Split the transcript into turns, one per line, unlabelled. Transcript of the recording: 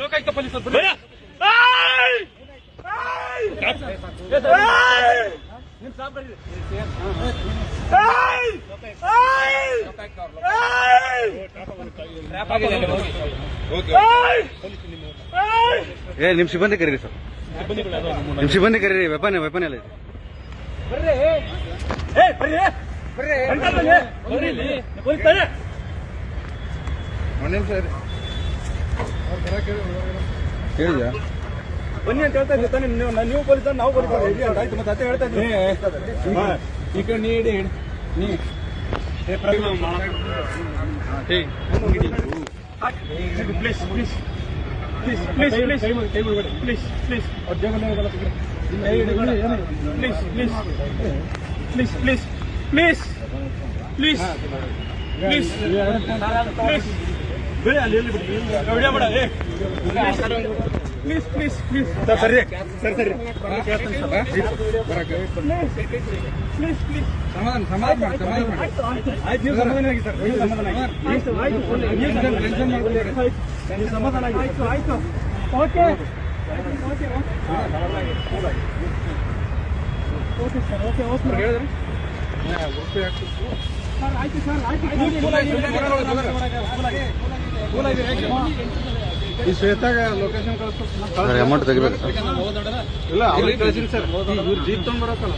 ಲೋಕಾಯುಕ್ತ ಪೊಲೀಸರು
ನಿಮ್ ಸಿಬ್ಬಂದಿ ಕರೀರಿ ಸರ್, ನಿಮ್ ಸಿಬ್ಬಂದಿ ಕರೀರಿ. ವೆಪನ್ ಎಲ್ಲ ಇದೆ. ಹೇಳಿದ್ಯಾ
ಬನ್ನಿ ಅಂತ ಹೇಳ್ತಾ ಇದ್ದೀವಿ ತಾನೆ. ನೀವು ಪೊಲೀಸ್ ನಾವು ಪೊಲೀಸ್ ಆಯ್ತು. ಮತ್ತೆ ಅದೇ ಹೇಳ್ತಾ ಇದ್ದೀವಿ. ಈ ಕಡೆ ನೀಡಿ ನೀ please please please please please please please please please please please please please ಬೇಡ ಅಲ್ಲಿ ಎಲ್ಲಿ ಬಿಡಿ ವಿಡಿಯೋ ಮಾಡ. ಪ್ಲೀಸ್ ಪ್ಲೀಸ್ ಪ್ಲೀಸ್ ಸರ್ ಸರಿ ಸರಿ ಸರಿ ಪ್ಲೀಸ್ ಪ್ಲೀಸ್ ಸಮಾಧಾನ ಆಯ್ತು. ನೀವು ಸಮಾಧಾನ ಆಗಿ ಸರ್, ಸಮಾಧಾನ ಆಗಿ ಸಮಾಧಾನ ಆಗಿ ಆಯ್ತು ಆಯ್ತು. Okay okay okay sir okay okay ಹೇಳಿದ್ರೆ ಸರ್ ಆಯ್ತು ಸರ್ ಆಯ್ತು. ಈ ಶ್ವೇತಾಗ ಲೊಕೇಶನ್ ಕಳಿಸ್ತಾರೆ.
ಅಮೌಂಟ್ ತೆಗಿಬೇಕು ಸರ್.
ಇಲ್ಲ ಅವ್ರಿಗೆ ಕಳಿಸಿನಿ ಸರ್. ಇವ್ರು ಜೀಪ್ ತಗೊಂಡ್ ಬರತ್ತಲ್ಲ.